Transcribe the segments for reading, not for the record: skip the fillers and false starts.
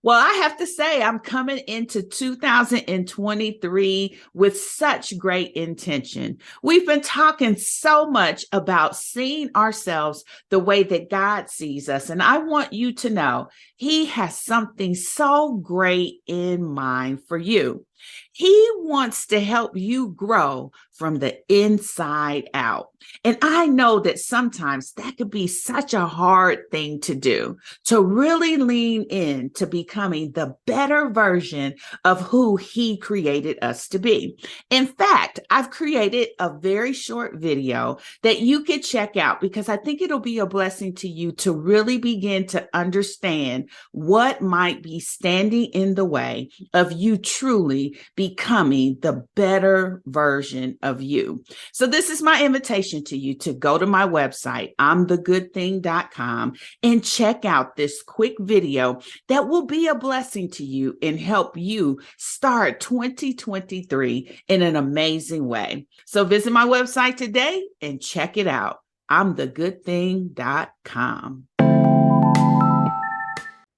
Well, I have to say, I'm coming into 2023 with such great intention. We've been talking so much about seeing ourselves the way that God sees us. And I want you to know He has something so great in mind for you. He wants to help you grow from the inside out. And I know that sometimes that could be such a hard thing to do, to really lean in to becoming the better version of who He created us to be. In fact, I've created a very short video that you could check out because I think it'll be a blessing to you to really begin to understand what might be standing in the way of you truly becoming the better version of you. So this is my invitation to you to go to my website, imthegoodthing.com, and check out this quick video that will be a blessing to you and help you start 2023 in an amazing way. So visit my website today and check it out. imthegoodthing.com.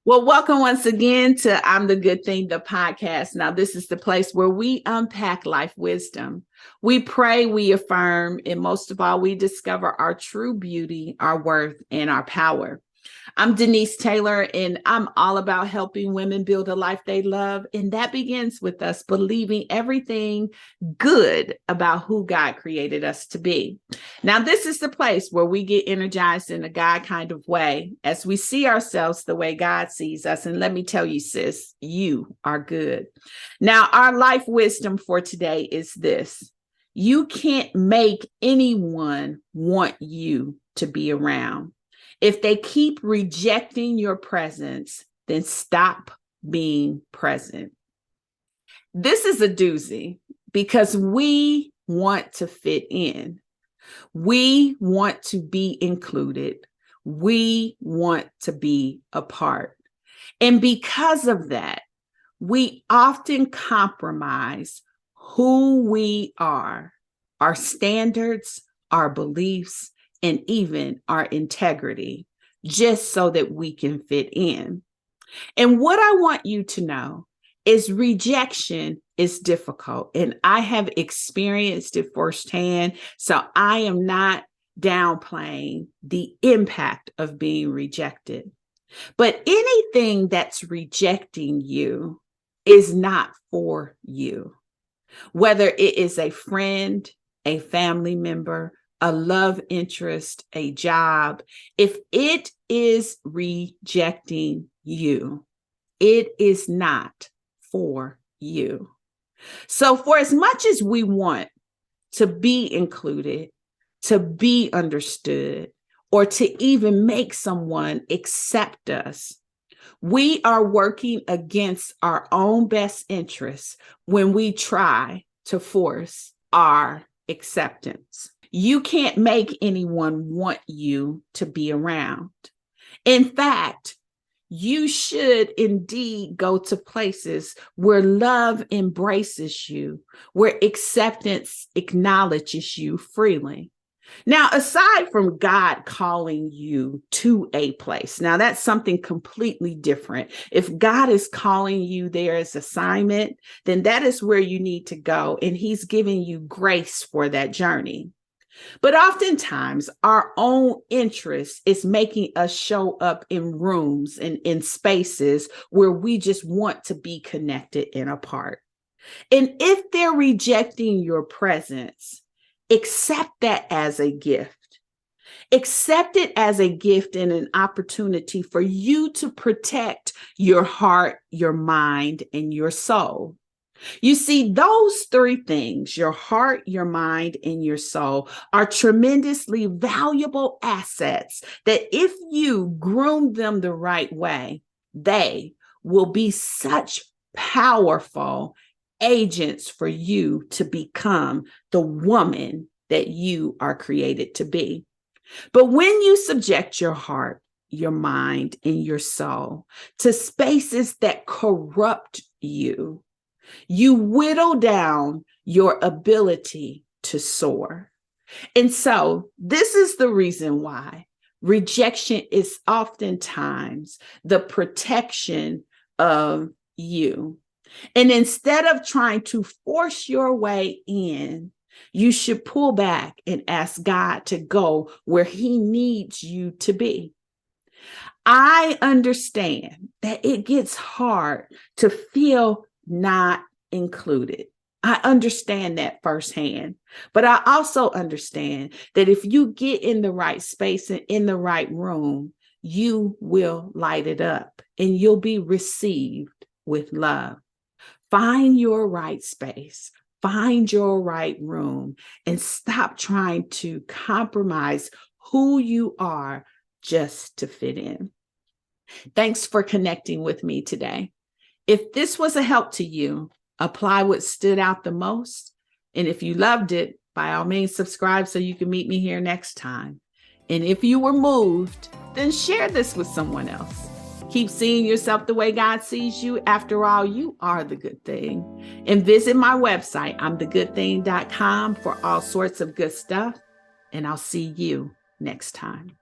Well, welcome once again to I'm the Good Thing, the podcast. Now, this is the place where we unpack life wisdom. We pray, we affirm, and most of all, we discover our true beauty, our worth, and our power. I'm Denise Taylor, and I'm all about helping women build a life they love. And that begins with us believing everything good about who God created us to be. Now, this is the place where we get energized in a God kind of way as we see ourselves the way God sees us. And let me tell you, sis, you are good. Now, our life wisdom for today is this: you can't make anyone want you to be around. If they keep rejecting your presence, then stop being present. This is a doozy because we want to fit in. We want to be included. We want to be a part. And because of that, we often compromise who we are, our standards, our beliefs, and even our integrity, just so that we can fit in. And what I want you to know is rejection is difficult, and I have experienced it firsthand, so I am not downplaying the impact of being rejected. But anything that's rejecting you is not for you. Whether it is a friend, a family member, a love interest, a job, if it is rejecting you, it is not for you. So for as much as we want to be included, to be understood, or to even make someone accept us, we are working against our own best interests when we try to force our acceptance. You can't make anyone want you to be around. In fact, you should indeed go to places where love embraces you, where acceptance acknowledges you freely. Now, aside from God calling you to a place, now that's something completely different. If God is calling you there as assignment, then that is where you need to go, and He's giving you grace for that journey. But oftentimes, our own interest is making us show up in rooms and in spaces where we just want to be connected and apart. And if they're rejecting your presence, accept that as a gift. Accept it as a gift and an opportunity for you to protect your heart, your mind, and your soul. You see, those three things, your heart, your mind, and your soul, are tremendously valuable assets that if you groom them the right way, they will be such powerful agents for you to become the woman that you are created to be. But when you subject your heart, your mind, and your soul to spaces that corrupt you, you whittle down your ability to soar. And so this is the reason why rejection is oftentimes the protection of you. And instead of trying to force your way in, you should pull back and ask God to go where He needs you to be. I understand that it gets hard to feel not included. I understand that firsthand, but I also understand that if you get in the right space and in the right room, you will light it up and you'll be received with love. Find your right space, find your right room, and stop trying to compromise who you are just to fit in. Thanks for connecting with me today. If this was a help to you, apply what stood out the most. And if you loved it, by all means, subscribe so you can meet me here next time. And if you were moved, then share this with someone else. Keep seeing yourself the way God sees you. After all, you are the good thing. And visit my website, imthegoodthing.com, for all sorts of good stuff. And I'll see you next time.